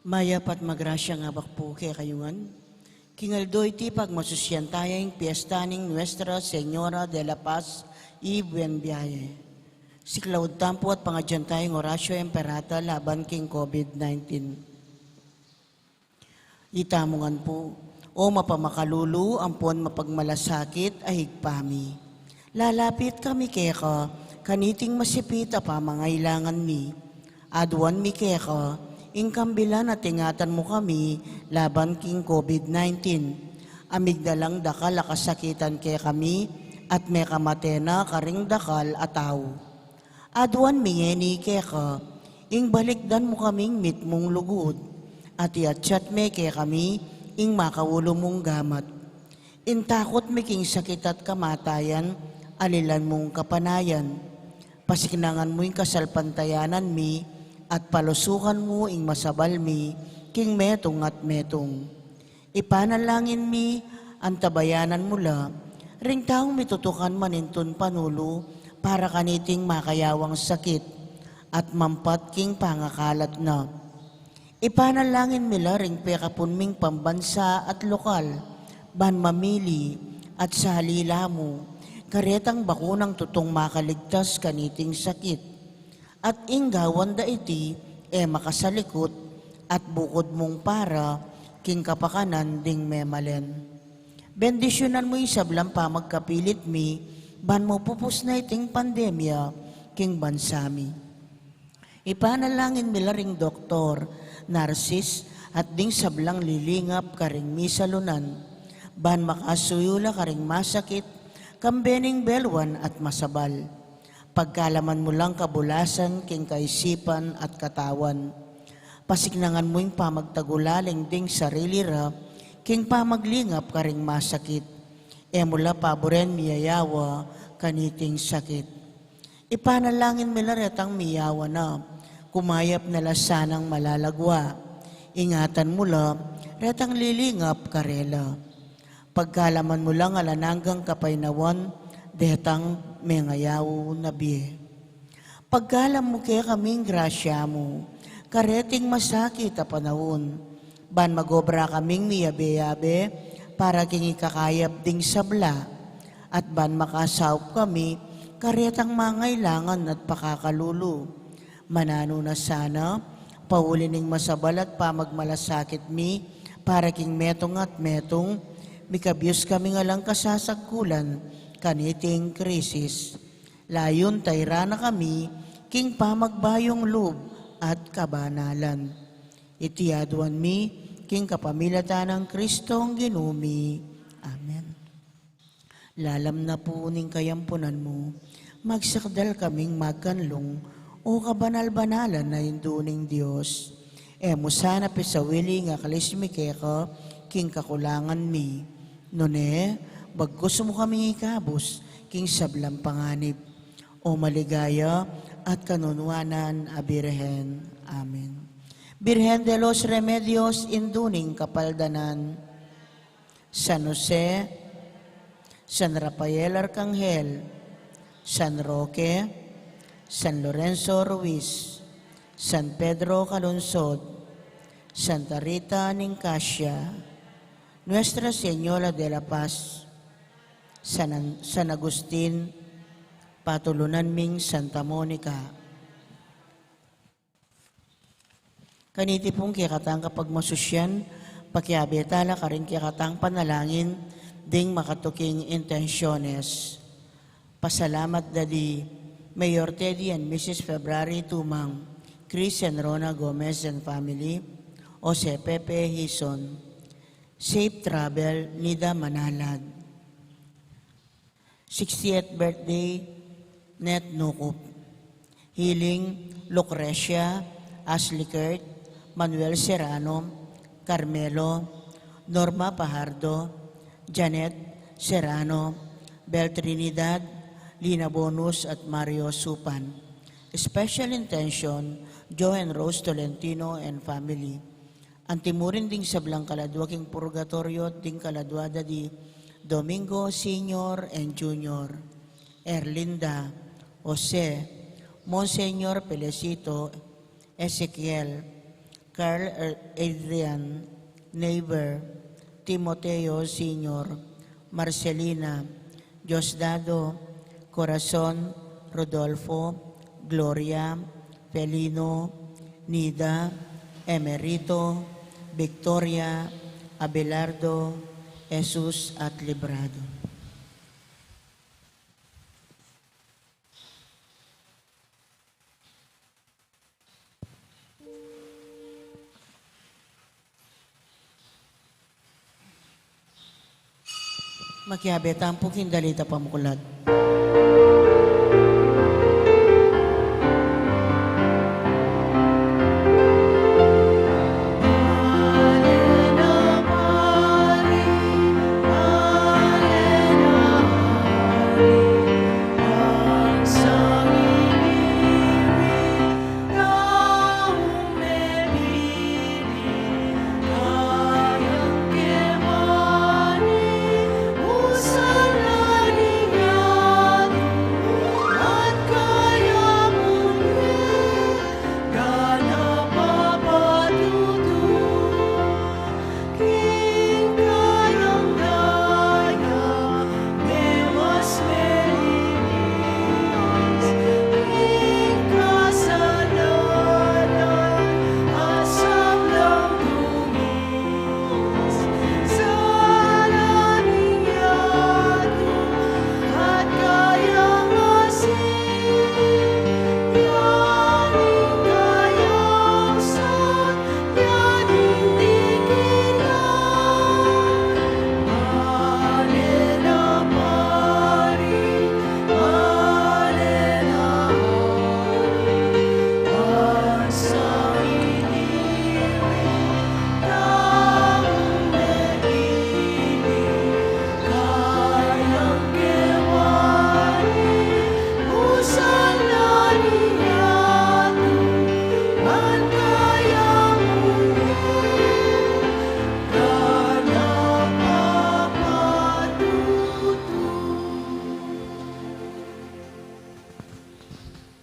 Mayapat magrasya nga bakpo kay kayungan. Kingaldo iti pagmasusyan tayong piestaning Nuestra Señora de la Paz y Buen Viaje. Si Claude Tampo at pangadyan tayong Horacio Emperata laban king COVID-19. Itamungan po, o mapamakalulu, ampon mapagmalasakit, ay higpami. Lalapit kami keka, kaniting masipit a pamangailangan mi. Aduan mi keka, ingkambilan at ingatan mo kami laban king COVID-19. Amigdalang dakal akasakitan kay kami at may kamatena karing dakal ataw. Aduan mingeni keka, ing balikdan mo kaming mitmong lugod at iatsyat me kay kami ing makawulo mong gamat. Intakot mi king sakit at kamatayan, alilan mong kapanayan. Pasiknangan mo ing kasalpantayanan mi, at palusukan mo ing masabal mi, king metong at metong. Ipanalangin mi, ang tabayanan mula, ring taong mitutukan maninton panulo, para kaniting makayawang sakit, at mampat king pangakalat na. Ipanalangin mila ring pekapun ming pambansa at lokal, ban mamili, at sa halila mo, karetang bakunang tutong makaligtas kaniting sakit. At inggawan da iti, makasalikot, at bukod mong para, king kapakanan ding memalen. Bendisyonan mo isablang pa magkapilit mi, ban mo pupus na iting pandemya, king bansami. Ipanalangin mila ring doktor, narsis, at ding sablang lilingap karing misalunan, ban makasuyula karing masakit, kambening belwan at masabal. Pagkalaman mo lang kabulasan, king kaisipan at katawan. Pasiknangan mo yung pamagtagulaling ding sarili ra, king pamaglingap karing masakit. Mula paboren miyayawa, kaniting sakit. Ipanalangin mila retang miyawa na, kumayap na lasanang malalagwa. Ingatan mula, retang lilingap karela. Pagkalaman mo lang alananggang kapainawan, detang mengayaw na biye. Pagkalam mo kaya kaming grasya mo, kareting masakit a panahon, ban magobra kaming miyabe-yabe, para king ikakayap ding sabla, at ban makasawp kami, karetang mangailangan at pakakalulu. Manano na sana, paulining masabal at pamagmalasakit mi, para king metong at metong, mikabyos kami nga lang kasasagkulan, kaniting krisis. Layon tayra na kami, king pamagbayong loob at kabanalan. Itiaduan mi, king kapamilatan ng Kristong ginumi. Amen. Lalam na po ning kayampunan mo, magsakdal kaming magkanlong, o kabanal-banalan na induning Diyos. Mo sana pisawili nga kalismikeka, king kakulangan mi. None, bagkus mo kaming ikabos, king sablang panganib, o maligaya at kanunwanan a Birhen. Amen. Birhen de los Remedios, induning kapaldanan, San Jose, San Rafael Arcangel, San Roque, San Lorenzo Ruiz, San Pedro Calungsod, Santa Rita Nicasia, Nuestra Señora de la Paz, San Agustin, Patulunan ming Santa Monica. Kaniti pong kikatang kapag masusyan, pakiabetala ka rin kikatang panalangin, ding makatuking intensyones. Pasalamat Daddy, Mayor Teddy and Mrs. February Tumang, Chris and Rona Gomez and family, Jose Pepe Hison, Safe Travel, Nida Manalad. 60th birthday, Net Nukup. Healing, Lucrecia, Ashley Kurt, Manuel Serrano, Carmelo, Norma Pajardo, Janet Serrano, Bel Trinidad, Lina Bonus at Mario Supan. Special intention, Joe and Rose Tolentino and family. Antimurin ding sablang kaladwaking purgatorio ding kaladwada di Domingo Senior and Junior, Erlinda, Jose, Monseñor Pelecito, Ezequiel, Carl Adrian, Neighbor, Timoteo Senior, Marcelina, Diosdado, Corazon, Rodolfo, Gloria, Felino, Nida, Emerito, Victoria, Abelardo, Jesus at Librado. Makiabe tampukin dalita pamukulat.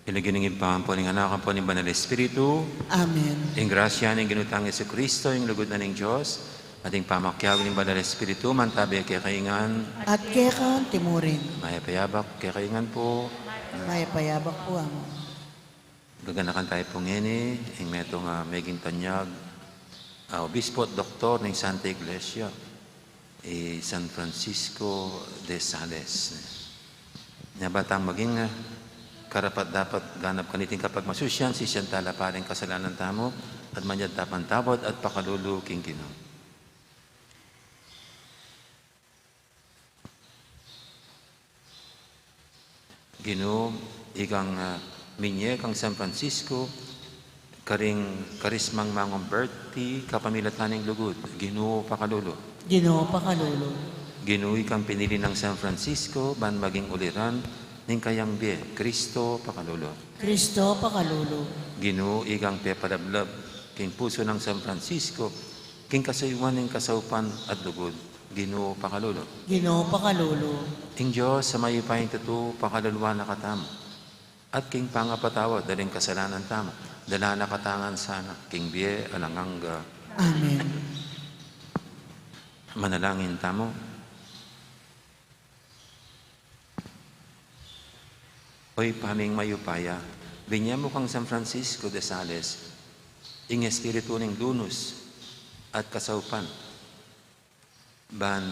Pinaginingin pa po ng anak po ng Banal Espiritu. Amen. Ang grasya ng ginutang Yesu Kristo, yung lugod na ng Diyos, ating pamakyaw ng Banal Espiritu, mantabi kay kaingan. At kaya ka timurin. Maya payabak kay kaingan po. May payabak po amo. Gaganakan tayo po ngini, ang metong meging tanyag, Obispo at Doktor ng Santa Iglesia, San Francisco de Sales. Nabatang maging karapat dapat ganap kaniting kapag masusyan, si siyang talaparing kasalanan tamo, at manyad tapan tabod at pakalulu king Ginoo. Ginoo, ikang minye kang San Francisco, karing karismang mangong birthday, kapamilataning lugod, Ginoo pakalulu. Ginoo pakalulu. Ginoo, ikang pinili ng San Francisco, ban maging uliran, ning kayang biye, Kristo pakalulu. Kristo pakalulu. Ginoo, ikang pepadablab, king puso ng San Francisco, king kasayuan ng kasaupan at lugod, Ginoo pakalulu. Ginoo pakalulu. Ing Diyos, sa mayupayang tatu, pakaluluwa na katamo. At king pangapatawa, daling kasalanan tamo. Dala na katangan sana, king biye, alangangga. Amen. Manalangin tamo. Oy paming mayupaya, binya mo kang San Francisco de Sales, ing espiritu ng lunos at kasaupan. Ban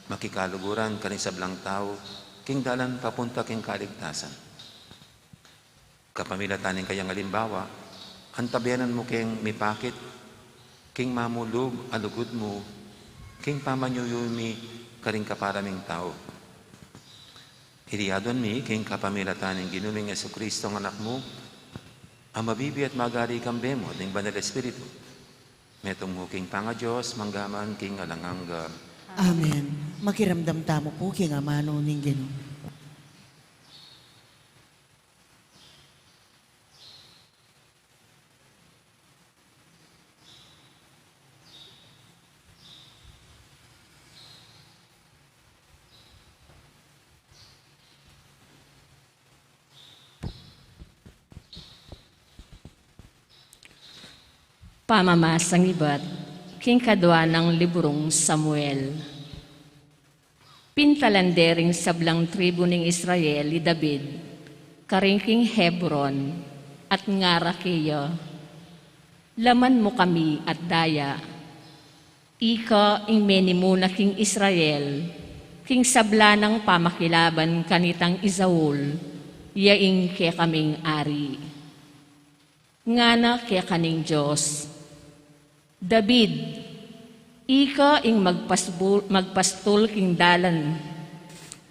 makikaluguran kaning sablang tao, king dalan papunta king kaligtasan. Kapamilatanin kayang halimbawa, ang tabianan mo king mipakit, king mamulog, alugod mo, king pamanyuyumi, karing kaparaming tao. Iliadon mi, king kapamilatanin ginuming Jesucristo ang anak mo, ang mabibi at magari kambe mo, ding banal Espiritu. Metong mo king panga Diyos, manggaman king alangangga. Amen. Makiramdam tamo po king amano ning Ginoo. Pamamasang iba't king kadwa ng librong Samuel. Pintalandering sablang tribu ng Israel ni David, karingking Hebron at Ngarakeya. Laman mo kami at daya, ika ing menimuna king Israel, king sabla ng pamakilaban kanitang Izaul, yaing kaya kaming ari. Ngana kaya kaning Diyos, David, ika ing magpastul king dalan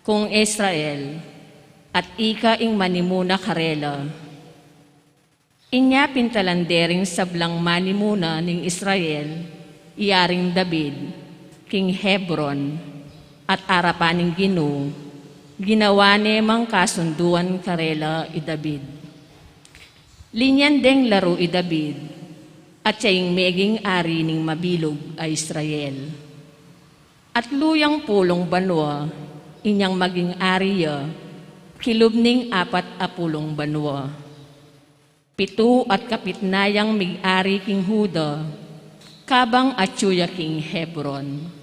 kung Israel, at ika ing manimuna karela. Inya pintalandering sablang manimuna ning Israel, iyaring David, king Hebron, at arapaning Ginoo, ginawa nemang kasunduan karela i David. Linyan deng laro i David, at siyang meging ari ning mabilog ay Israel. At luyang pulong banwa, inyang maging ariya, kilub ning 40 banwa. 7 at kapitnayang mig-ari king Huda, kabang atsuya king Hebron.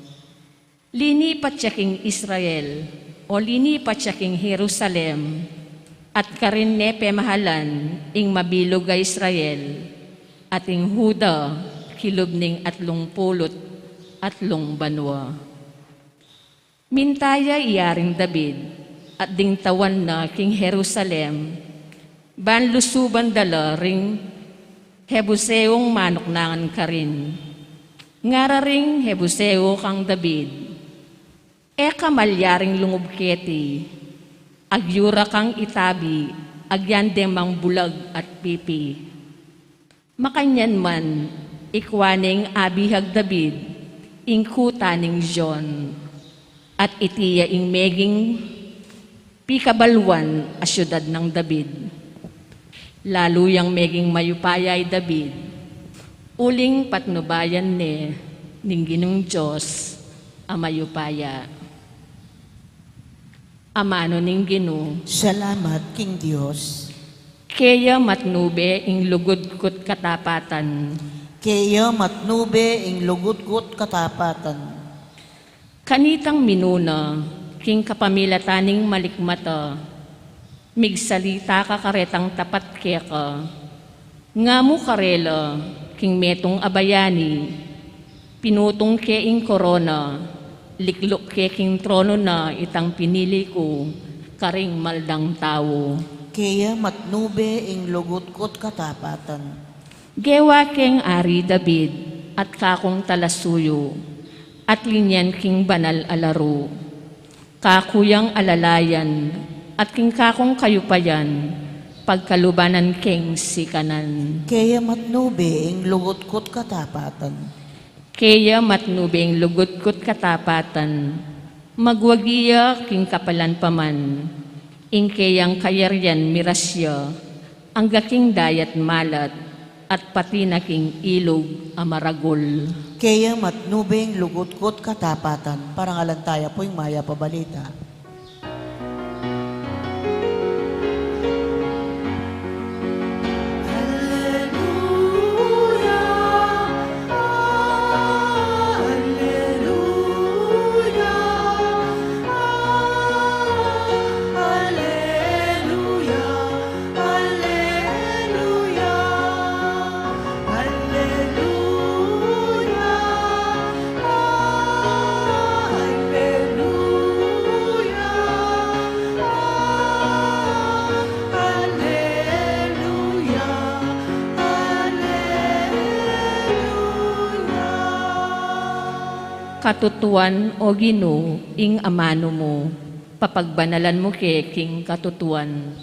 Linipat siya king Israel, o linipat siya king Jerusalem, at karinne pemahalan, ing mabilog ay Israel, ating Huda, kilub ning 30 banwa. Mintaya iyaring David, at ding tawan na king Jerusalem, banlusuban dala ring Hebuseong manoknangan ka rin. Ngara ring Hebuseo kang David, kamalyaring lungubketi, agyura kang itabi, agyandemang bulag at pipi. Makanyan man, ikwaning abihag David, ingkuta ning John, at itiya ing meging pikabalwan a syudad ng David. Lalo yang meging mayupayay David, uling patnubayan ning Ginong Diyos a mayupaya. Amano ning Ginoo, Salamat king Diyos. kaya matnube ing lugod kot katapatan. Kaya matnube ing lugut-gut katapatan. Kanitang minuna, king kapamilataning malikmata, migsalita ka karetang tapat kaya ka. Nga mo karela, king metong abayani, pinutong ke ing korona, liklok ke king trono na itang pinili ko, karing maldang tao. Kaya matnube ing lugut-gut katapatan. Gewa keng ari David, at kakong talasuyo, at linyan king banal alaro. Kakuyang alalayan, at king kakong kayupayan, pagkalubanan keng sikanan. Kaya matnube ing lugut-gut katapatan. Kaya matnubing lugot-kot katapatan, magwagiya king kapalan paman, ing kayang kayaryan mirasya, ang gaking dayat malat, at pati na king ilog amaragol. Kaya matnube ing lugut-gut katapatan. Parangalan tayo po yung maya pabalita. katutuan o Ginoo ing amano mo, papagbanalan mo king katutuan.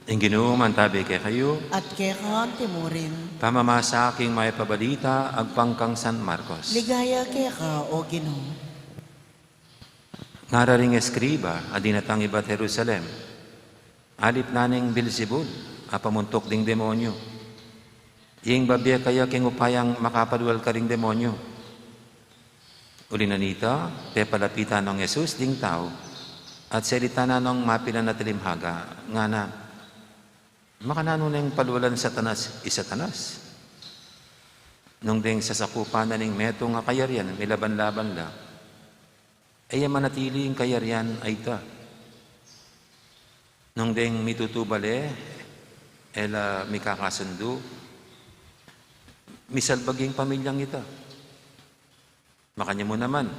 Ang Ginoo mantabi kay kayo, At kaya timurin. pamamasa aking may pabalita, agpangkang San Marcos. Ligaya kaya ka, o Ginoo. Ngararing eskriba, adinatang iba't Jerusalem. Alip naning Bilzebul, apamuntok ding demonyo. Iyeng babya kaya king upayang makapadual ka ring demonyo. Uli na nito, te palapitan ng Jesus ding tao, at salita na nung mapilan na tilimhaga, nga na, makanano na yung palulan satanas, isatanas. Nung ding sasakupan na ning meto nga kayarian, may laban-laban la, ay manatili yung kayarian ay ta. Nung ding mitutubale, ela may kakasundo, misalbaging pamilyang ita. Makanya mo naman,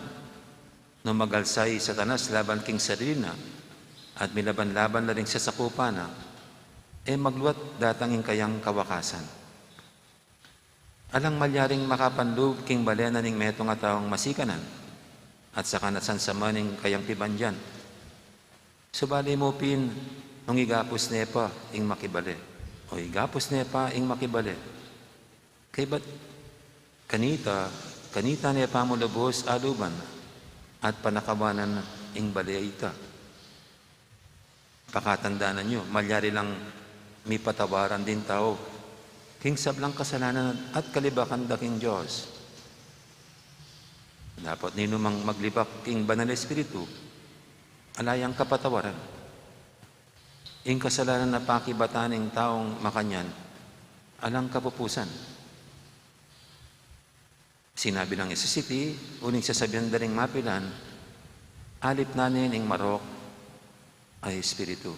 nung magalsay satanas laban king sarili na, at may laban-laban na rin sa sakupan na, magluat datangin kayang kawakasan. Alang malyaring makapanloob king balena ning meto nga taong masikanan, at saka nasansamaning kayang pibandyan. Subali mo pin, nung igapos nepa, ing makibali. O igapos nepa, ing makibali. Kay ba't kanita nepa mo lubos aluban, at panakawanan ing bali ita. Pakatandaan nyo, malyari lang may patawaran din tao. King sablang kasalanan at kalibakan da king Diyos. Dapat ninumang maglibak king banal espiritu, alayang kapatawaran. Ing kasalanan na pakibataning taong makanyan, alang kapupusan. Sinabi ng City, uning sasabihan daring mapilan, alip nanin ing marok ay espiritu.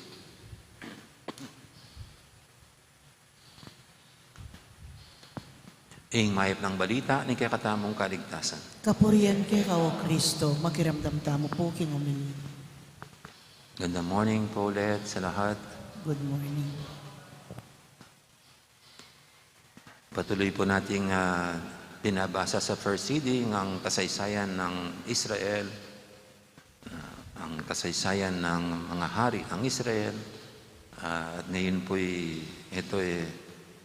Ing mayap ng balita ni kakatamong kaligtasan. Kapurian kaya ka, o Kristo, makiramdam tamo po king umili. Good morning po ulit sa lahat. Good morning. Patuloy po nating binabasa sa first reading ang kasaysayan ng Israel, ang kasaysayan ng mga hari ng Israel. At ngayon po'y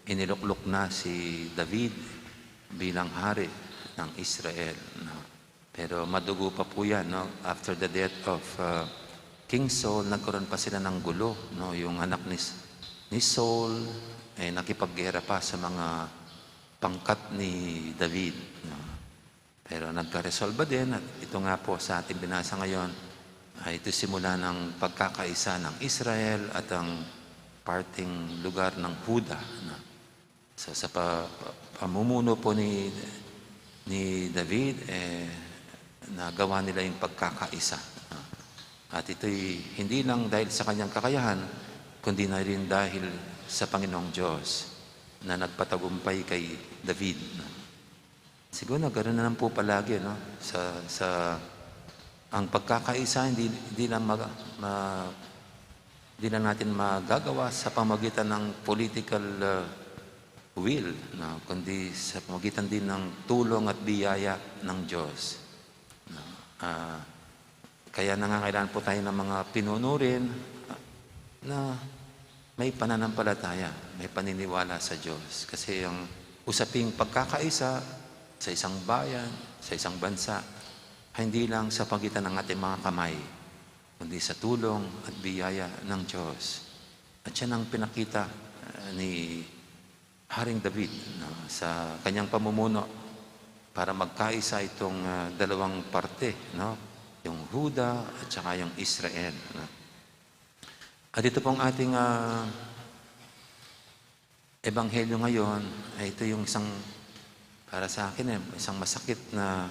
iniluklok na si David bilang hari ng Israel. No? Pero madugo pa po yan. No? After the death of King Saul, nagkaroon pa sila ng gulo. No? Yung anak ni Saul ay nakipaggera pa sa mga pangkat ni David. No? Pero nagka-resolve din. At ito nga po sa ating binasa ngayon, ay ito simula ng pagkakaisa ng Israel at ang parting lugar ng Huda. No? So, sa pamumuno po ni David, nagawa nila yung pagkakaisa. At ito'y hindi lang dahil sa kanyang kakayahan, kundi na rin dahil sa Panginoong Diyos na nagpatagumpay kay David. Siguro ganoon na lang po palagi, no? Ang pagkakaisa, hindi lang natin magagawa sa pamagitan ng political will, no? Kundi sa pamagitan din ng tulong at biyaya ng Diyos. No? Kaya nangangailangan po tayo ng mga pinunurin na may pananampalataya, may paniniwala sa Diyos. Kasi ang usaping pagkakaisa sa isang bayan, sa isang bansa, hindi lang sa pagitan ng ating mga kamay, kundi sa tulong at biyaya ng Diyos. At yan ang pinakita ni Haring David, no, sa kanyang pamumuno para magkaisa itong dalawang parte, no, yung Huda at saka yung Israel. No. At ito pong ating ebanghelyo ngayon, ay ito yung isang, para sa akin, isang masakit na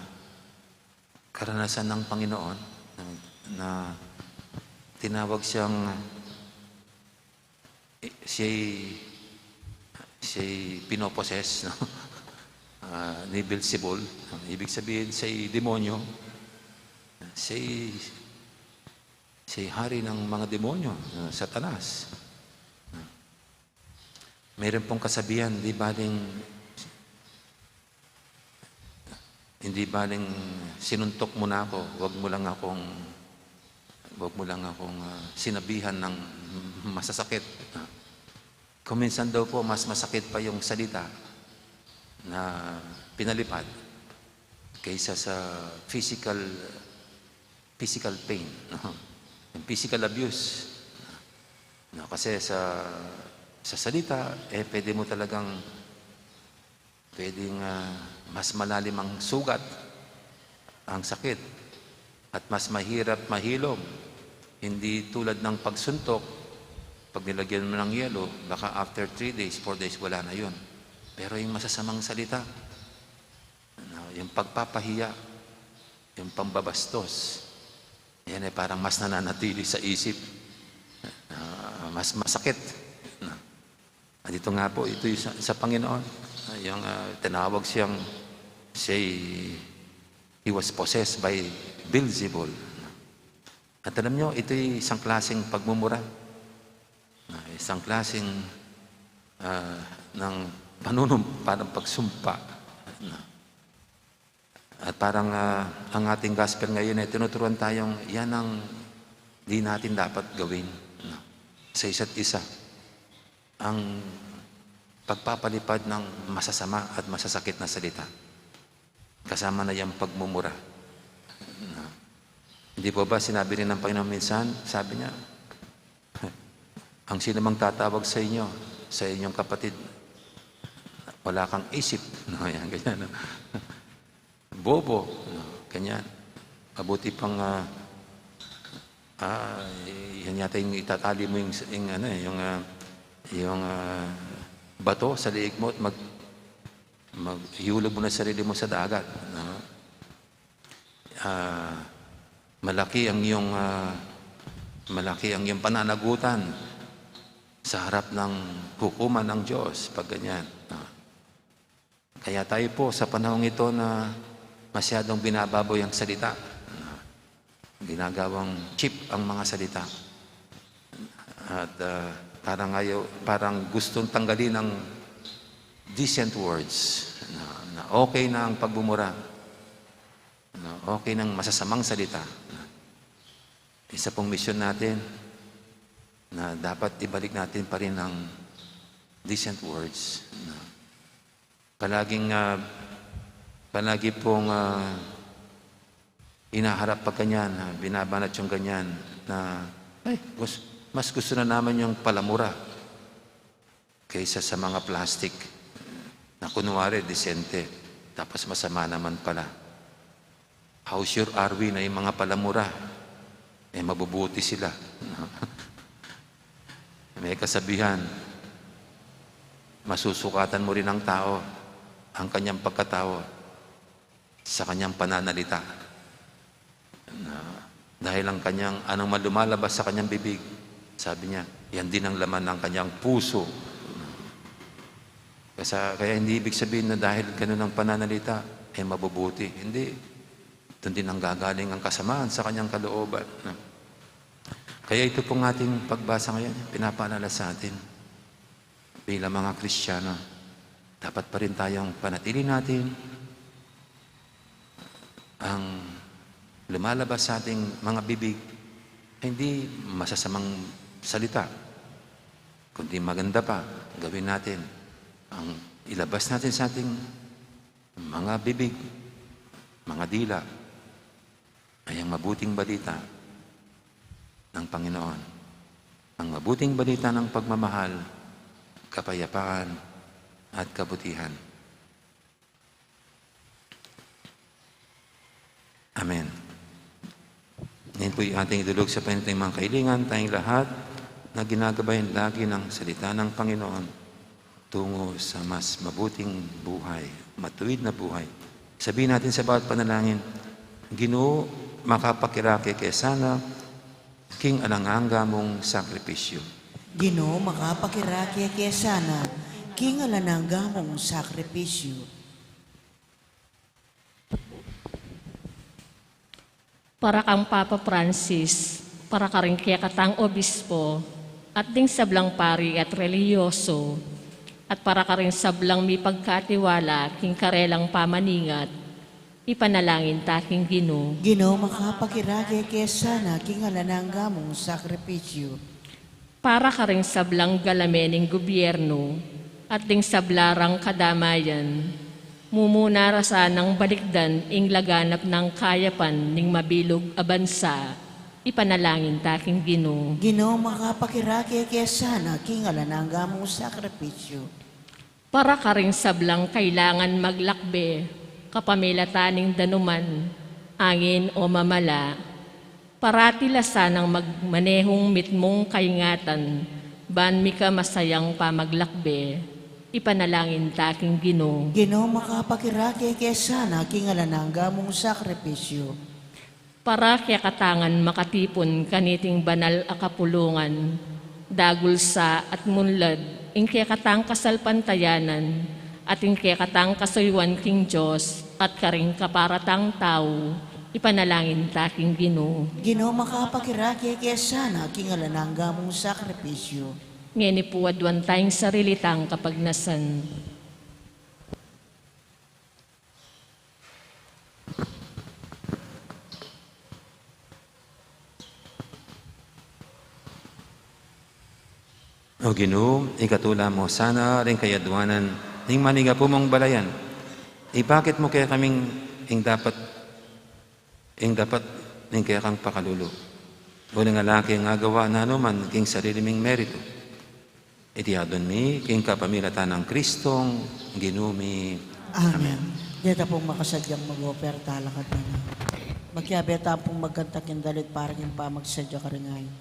karanasan ng Panginoon na tinawag siyang siya'y pinoposes, no? Ni Beelzebul. Ibig sabihin, siya'y demonyo. Siya'y hari ng mga demonyo, Satanas. Mayroon pong kasabihan, hindi baling sinuntok mo na ako, wag mo lang akong sinabihan ng masasakit. Kung minsan daw po, mas masakit pa yung salita na pinalipad kaysa sa physical pain, no? Yung physical abuse. No, kasi sa salita, pwedeng mas malalim ang sugat, ang sakit, at mas mahirap mahilom. Hindi tulad ng pagsuntok, pag nilagyan mo ng yelo, baka after 3 days, 4 days, wala na yun. Pero yung masasamang salita, yung pagpapahiya, yung pambabastos, yan ay parang mas nananatili sa isip, mas masakit. Dito nga po, ito yung sa Panginoon, yung tinawag he was possessed by Beelzebul. At alam nyo, ito yung isang klaseng pagmumura, isang klaseng ng parang pagsumpa. At parang ang ating gospel ngayon ay tinuturuan tayong yan ang di natin dapat gawin, sa isa't isa. Ang pagpapalipad ng masasama at masasakit na salita. Kasama na yung pagmumura. Hindi po ba sinabi rin ng Panginoon minsan, sabi niya, ang sino mang tatawag sa inyo, sa inyong kapatid, wala kang isip. No, yan, ganyan. No? Bobo. No, ganyan. Mabuti pang, yan yata yung itatali mo yung bato sa liig mo at maghihulog mo na sarili mo sa dagat. No? Malaki ang iyong pananagutan sa harap ng hukuman ng Diyos pag ganyan. Kaya tayo po sa panahong ito na masyadong binababoy ang salita, ginagawang cheap ang mga salita, at parang gustong tanggalin ang decent words, na okay na ang pagbumura, na okay ng masasamang salita. Isa pong misyon natin na dapat ibalik natin pa rin ang decent words. Palagi pong inaharap pag ganyan, binabanat yung ganyan, na mas gusto na naman yung palamura kaysa sa mga plastic na kunwari disente, tapos masama naman pala. How sure are we na yung mga palamura mabubuti sila? May kasabihan, masusukatan mo rin ang tao, ang kanyang pagkatao, sa kanyang pananalita. Dahil ang kanyang, anong lumalabas sa kanyang bibig, sabi niya, yan din ang laman ng kanyang puso. Kaya hindi ibig sabihin na dahil ganun ang pananalita, mabubuti. Hindi. Doon din ang gagaling ang kasamaan sa kanyang kalooban. Kaya ito pong ating pagbasa ngayon, pinapaalala sa atin bilang mga Kristiyano, dapat pa rin tayong panatili natin ang lumalabas sa ating mga bibig, hindi masasamang salita, kundi maganda pa gawin natin. Ang ilabas natin sa ating mga bibig, mga dila, ay ang mabuting balita ng Panginoon. Ang mabuting balita ng pagmamahal, kapayapaan, at kabutihan. Amen. Ngayon po yung ating idulog sa panitang mga kailingan, tayong lahat na ginagabayan lagi ng salita ng Panginoon tungo sa mas mabuting buhay, matuwid na buhay. Sabihin natin sa bawat panalangin, Ginoo, makapakiraki kay sana king alanganga mong sakripisyo. Ginoo makapakirakya kaya sana, king alananga mong sakripisyo. Para kang Papa Francis, para ka rin kaya katang obispo, at ding sablang pari at reliyoso, at para ka rin sablang may pagkatiwala, king karelang pamaningat, ipanalangin taking Ginoo. Ginoo makapakirakya kaya sana, king alananga mong sakripisyo. Para ka rin sablang galamening gobyerno, at ding sablarang kadamayan, mumunara ng balikdan ing laganap ng kayapan ning mabilog a bansa, ipanalangin taking Ginoo. Ginoo makapakirakya kaya sana, king alananga mong sakripisyo. Para ka rin sablang kailangan maglakbe, kapamilataning danuman, angin o mamala, parati lasanang magmanehong mitmong kaingatan, ban mi ka masayang pamaglakbe, ipanalangin taking Ginoo. Ginoo makapakirakya kaya sana, king alananga mong sakripisyo. Para kaya katangan makatipon kaniting banal a kapulungan, dagulsa at munlad, ing kaya katang kasalpantayanan, at ing kaya katang kasuywan king Diyos, at karing kaparatang tao, ipanalangin taking Ginoo. Ginoo makapakirakya kaya sana, king alananga mong sakripisyo. Ngeni puwadwan tayong sarilitang kapagnasan. O Ginoo, ikatula mo sana rin kayadwanan ning maniga po mong balayan. Bakit mo kaya kaming ing dapat ning kaya kang pakalulo? O nga laki nga gawa na anuman king sarili ming merito. Adon mi king kapamilatan ng Kristong Ginumi. Amen. Dito pong makasadyang mag-operta lakad na na. Magkiyabeta pong magkantakin dalit parang yung pamagsadya ka rin ngayon.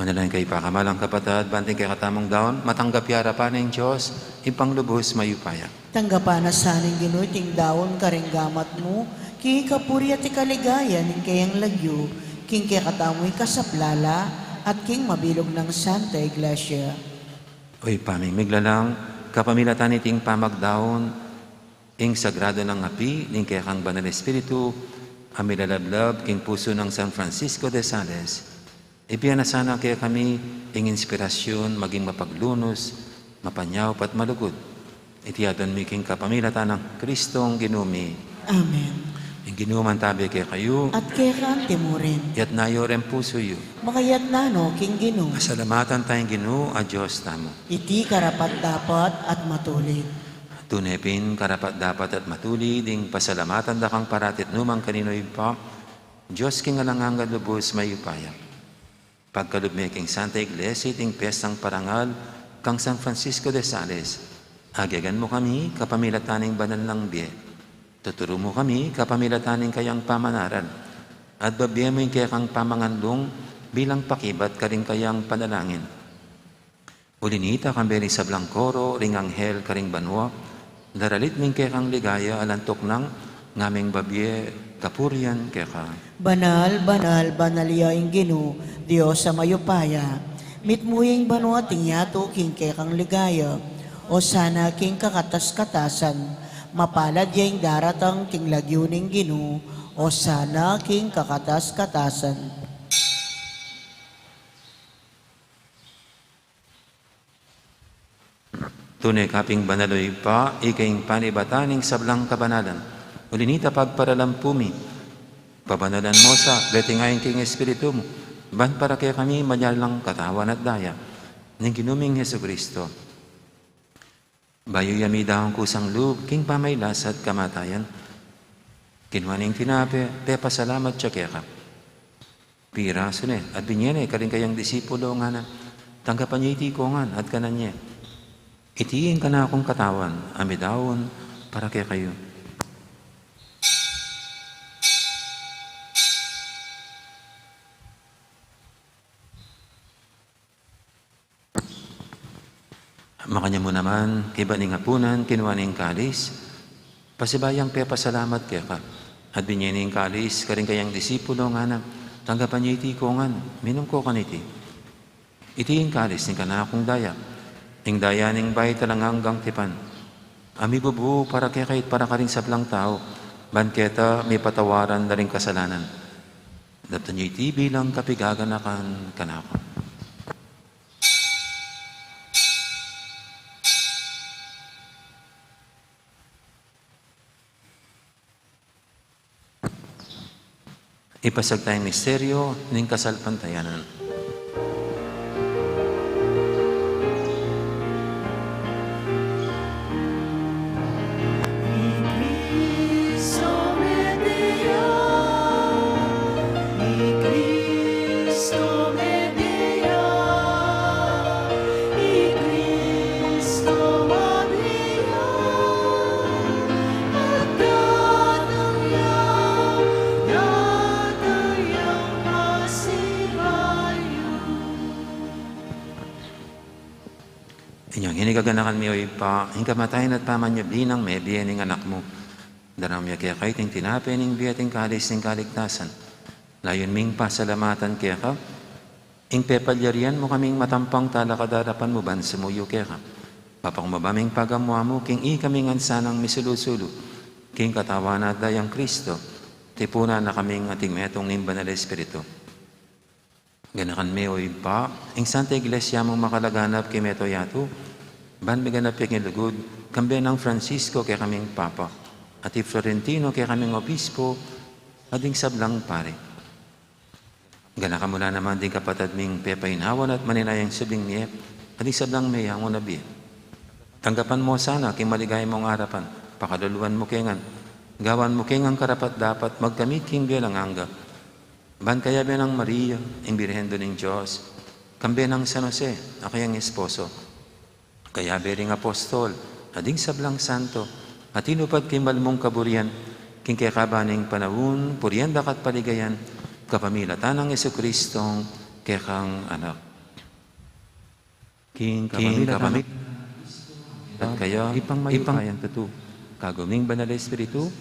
Manalangin kay pakamalang kapatad, banting kay katamong daon, matanggap yara pa ng Diyos, ipanglubos mayupaya. Tanggapan na saning Ginoo ting dawon karing gamat mo, king kapuri at ikaligaya ning kayang lagyo, king kaya katamoy kasaplala, at king mabilog ng Santa Iglesia. Oy paming miglalang, kapamilatan iting pamagdaon, ing sagrado ng api, ning kaya kang banal espiritu, amilalab king puso ng San Francisco de Sales, Ibiyan na sana kaya kami ing inspirasyon, maging mapaglunos, mapanyaw pat malugod. Itiyadon mi king kapamilatan ng Kristong ginumi. Amen. Ing ginuman tabi kaya kayo, At kaya ka ang timurin, yat nayo rin puso yu. makayat na no, king Ginoo. Masalamatan tayong Ginoo a Diyos tamo. Iti karapat dapat at matulid. Tunepin karapat dapat at matulid, ing pasalamatan da kang paratit numang kaninoy pa, Diyos king alangang lubos may upaya. Pagkalubme king Santa Iglesia, ting pestang parangal, kang San Francisco de Sales, agagan mo kami, kapamilataning banal ng biye. Tuturo mo kami, kapamilataning kayang pamanaran. At babiya mo yung kaya kang pamanganlong, bilang pakibat ka rin kayang panalangin. Ulinita kang beri sa Blancoro, ring anghel ka ring banwa, daralit ning kaya kang ligaya, alantok ng ngaming babiye, kapurian kaya ka. Banal, banal, banalya ing Ginoo, Diyos sa mayupaya. Mitmuying banwa tingyato king kekang ligaya, o sana king kakatas-katasan, mapalad yung daratang king lagyuning Ginoo, o sana king kakatas-katasan. Tunay kaping banaloy pa, ikaing panibataning sablang kabanalan. Ulinita pagparalampumi, pabanalan mo sa betingayin king Espiritu mo, ban para kaya kami manyalang katawan at daya, ng ginuming Heso Kristo. Bayo yami dahong kusang loob, king pamaylas at kamatayan. Kinuhaning tinape, te pasalamat siya kaya ka. Pira sune, at binyene, karing kayang disipulo nga na, tanggapan niya itikongan at kananya. Itiin ka na akong katawan, amidawon, para kaya kayo. Makanya mo naman, kiba ning hapunan, kinuha ning kalis, pasibayang pe pasalamat kaya ka. At binyaning kalis, karing kayang disipulo nga na, tanggapan niya iti kongan, minum ko kaniti. Itiin kalis, ning kanakong daya, ing daya ning bay talang hanggang tipan. Ami bubu para kaya kahit para ka rin sablang tao, banketa may patawaran na rin kasalanan. Daptan niya iti bilang kapigaganakan kanako. Ipasag tayong misteryo ng kasalpantayanan. Inyong hinigaganakan mi oy pa, hingkamatayin at pamanyo binang may biyening anak mo. Daram ya kaya kayo ting tinape ning biyating kalis ning kaligtasan. Layon ming pasalamatan kaya ka, ing pepalyarian mo kaming matampang talakadarapan mo ban sumuyo kaya ka. Papang mabaming pagamwa mo, king i kaming ansanang misulusulo, king katawan at dayang Kristo, tipuna na kaming ating metong ning banal Espiritu. Ganakan me oy pa, ing Santa Iglesia mong makalaganap kay meto yato, ban miganap yung lugod, kambi ng Francisco kay kaming Papa, at Florentino kay kaming Obispo, ading sablang pare. Ganaka mula naman din kapatid ming pepainawan at maninayang subing niya, ading sablang mayang o nabi. Tanggapan mo sana kay maligay mong harapan, pakaduluan mo kengan, gawan mo kengang karapat dapat magkamit king bilang angga. Ban kaya ba ng Maria, ang Birhen do ng Diyos, kambi ng San Jose, na kayang esposo, kaya bering apostol, ading sablang santo, at inupad kay malmong kaburian, king kaya kabaning panahon, purian dakat paligayan, kapamilatan ng Jesucristong kaya kang anak. King kapamilatan, at kaya ipang mayukayan tutu, kaguming banal Espiritu,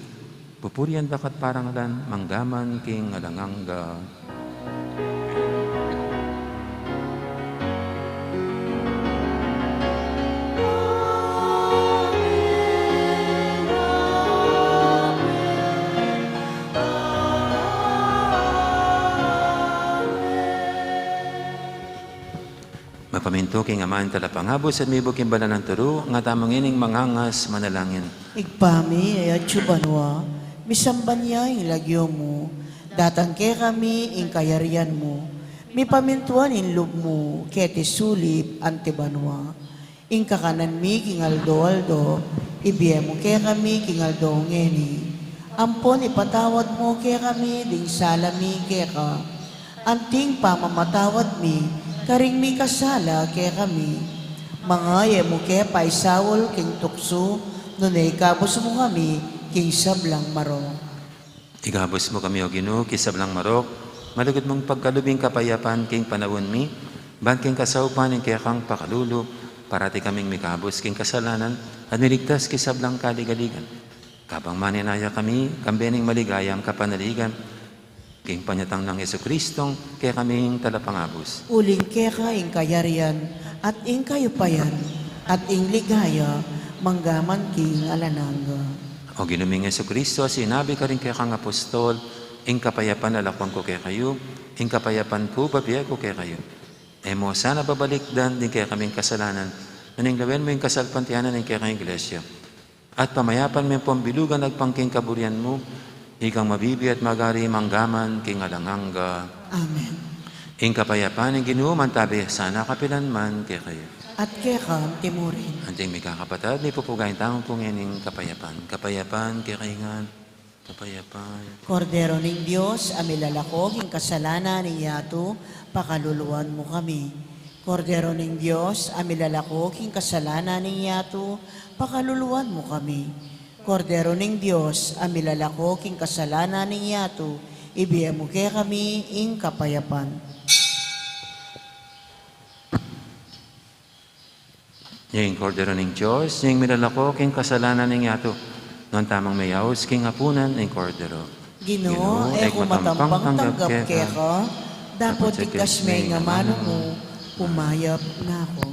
pupurian dakat parangalan, manggaman king alangangga. Papaminto king amahan talapangabos at may buking bala ng turo, nga tamang ining mangangas manalangin. Igpami at banwa, misamban niya yung lagyo mo, datang ke kami ing kayarian mo, mi pamintuan in loob mo, kete sulip ante banwa, ing kakanan mi king aldo, ibiye mo ke kami king aldo ngeni, ampon ipatawad mo ke kami, ding salami ke ka, anting pamamatawad mi, karing mi kasala ke kami, mga yemo ke paisawol king tukso, nunay kabos mo kami, king sablang maro. Igabos mo kami o Ginoo, kisablang marok, malugod mong pagkalubing kapayapan king panawon mi, ban king kasaupan ing kayakang pakalulu, parati kaming mikabos king kasalanan, at niligtas kisablang kaligaligan. Kabang maninaya kami, kambening maligayam kapanaligan, king panyatang ng Yesu Kristong, kaya kaming talapangabos. Uling keka ing kayarian, at ing kayupayan, at ing ligaya, manggaman king alananga. O ginuming Yesu Kristo, sinabi ka rin kaya kang apostol, ing kapayapan alakwan ko kaya kayo, ing kapayapan ko babiya ko kaya kayo. Emo sana babalikdan din kaya kaming kasalanan, naning gawin mo yung kasalpantianan ng kaya kang iglesia. At pamayapan mo yung pambilugan nagpangking kaburian mo, ikang mabibi at magari manggaman king alanganga. Amen. Ing kapayapan ng Ginoo mantabi sana kapilan man kaya kayo. At keka timurin. Anting may kakapatad, may pupugayin tangong pungening kapayapan. Kapayapan, kaya kaingan, kapayapan. Kordero ng Diyos, amilalakog ing kasalanan ni Yato, pakaluluan mo kami. Kordero ng Diyos, amilalakog ing kasalanan ni Yato, pakaluluan mo kami. Kordero ng Diyos, amilalakog ing kasalanan ni Yato, ibiye mo kaya kami ing kapayapan. Yung kordero ng Diyos, yung milalako, king kasalanan ng yato. Noon tamang mayawos, king hapunan, ng kordero. Ginoo, kung matampang tanggap keka, dapat ikas may nga mano mo, pumayap na ako.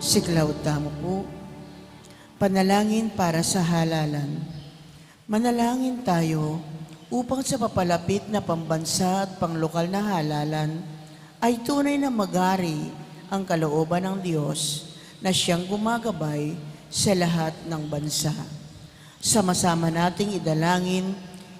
Siklaw tamo po. Panalangin para sa halalan. Manalangin tayo upang sa papalapit na pambansa at panglokal na halalan ay tunay na magari ang kalooban ng Diyos na siyang gumagabay sa lahat ng bansa. Sama-sama nating idalangin,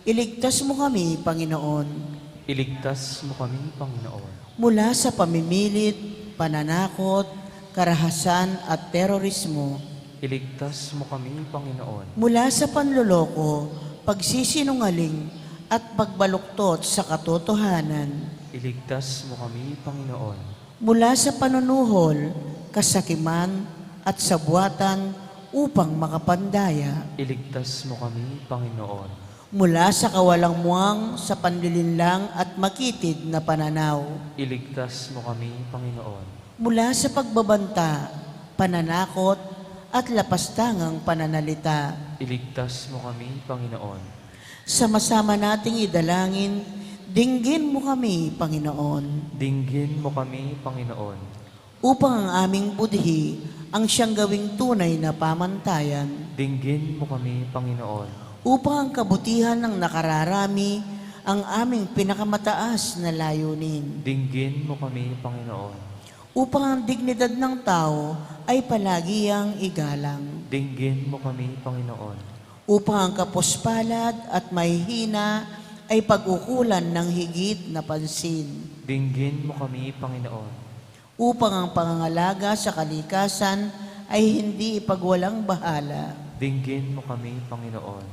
iligtas mo kami, Panginoon, Iligtas mo kami, Panginoon, mula sa pamimilit, pananakot, karahasan at terorismo, iligtas mo kami, Panginoon, mula sa panloloko, pagsisinungaling at pagbaluktot sa katotohanan, iligtas mo kami, Panginoon, mula sa panunuhol, kasakiman at sabwatan upang makapandaya, iligtas mo kami, Panginoon, mula sa kawalang muwang sa panlilinlang at makitid na pananaw, iligtas mo kami, Panginoon, mula sa pagbabanta, pananakot at lapastangang pananalita. iligtas mo kami, Panginoon, Sama-sama nating idalangin, dinggin mo kami, Panginoon, dinggin mo kami, Panginoon, upang ang aming budhi ang siyang gawing tunay na pamantayan, dinggin mo kami, Panginoon, upang ang kabutihan ng nakararami ang aming pinakamataas na layunin, dinggin mo kami, Panginoon, upang ang dignidad ng tao ay palagi ang igalang, dinggin mo kami, Panginoon, upang ang kapuspalad at mahihina ay pag-ukulan ng higit na pansin, dinggin mo kami, Panginoon, upang ang pangangalaga sa kalikasan ay hindi ipagwalang bahala, dinggin mo kami, Panginoon,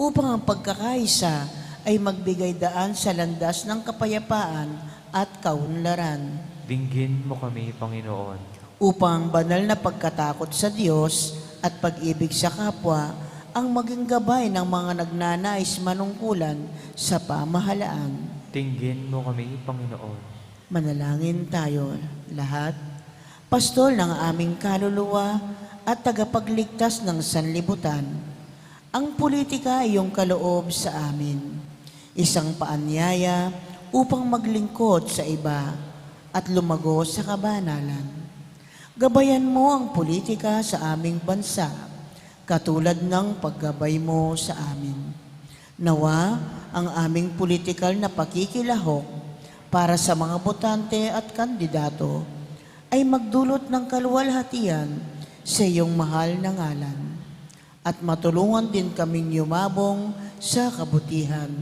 upang ang pagkakaisa ay magbigay daan sa landas ng kapayapaan at kaunlaran, dinggin mo kami, Panginoon, upang ang banal na pagkatakot sa Diyos at pag-ibig sa kapwa ang maging gabay ng mga nagnanais manungkulan sa pamahalaan. dinggin mo kami, Panginoon, Manalangin tayo lahat. Pastol ng aming kaluluwa at tagapagligtas ng sanlibutan, ang politika ay iyong kaloob sa amin. Isang paanyaya upang maglingkod sa iba at lumago sa kabanalan. Gabayan mo ang politika sa aming bansa, katulad ng paggabay mo sa amin. Nawa ang aming politikal na pakikilahok para sa mga botante at kandidato ay magdulot ng kaluwalhatian sa iyong mahal na ngalan at matulungan din kaming yumabong sa kabutihan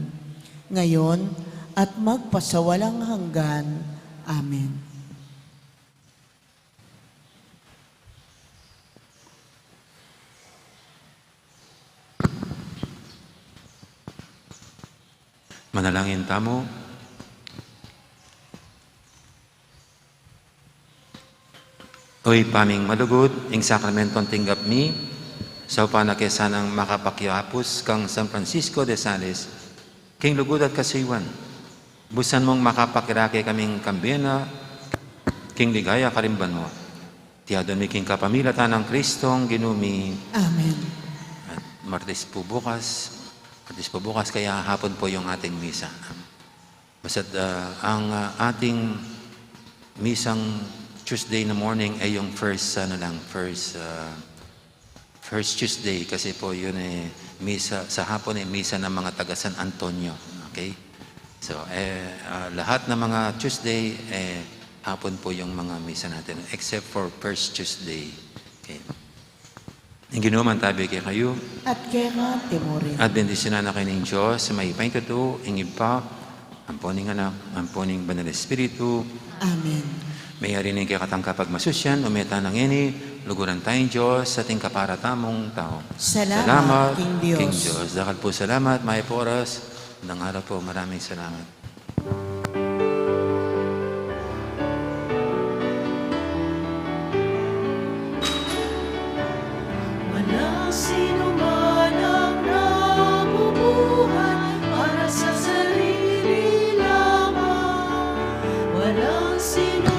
ngayon at magpasawalang hanggan. Amen. Manalangin tamo. Oy paming malugod, ing sakramentong tinggap mi, sa upanakesan ang makapakyapos kang San Francisco de Sales, king lugod at kasiwan. Busan mong makapakirake kaming kambena, king ligaya karimban mo. Tiyadon mi king kapamilatan ng Kristong ginumi. Amen. At Martes po bukas kaya hapon po yung ating misa. Basta't ang ating misang Tuesday na morning ay yung first Tuesday kasi po yun misa sa hapon misa ng mga taga San Antonio. Okay? So lahat ng mga Tuesday hapon po yung mga misa natin except for first Tuesday. Okay. Ang ginuman tabi kay kayo At kaya Timorin. at bendisyonan na kayo ng Diyos sa may paintuto, ingib pa, amponing anak, amponing banal espiritu. Amen. May arinig kay katangka pagmasusyan, umeta ng ini, luguran tayong Diyos sa ating kaparatamong tao. Salamat, King Diyos. King Diyos. Dakal po salamat, may poras. Nang araw po, maraming salamat. Walang sino man ang nabubuhay para sa sarili lamang. Walang sino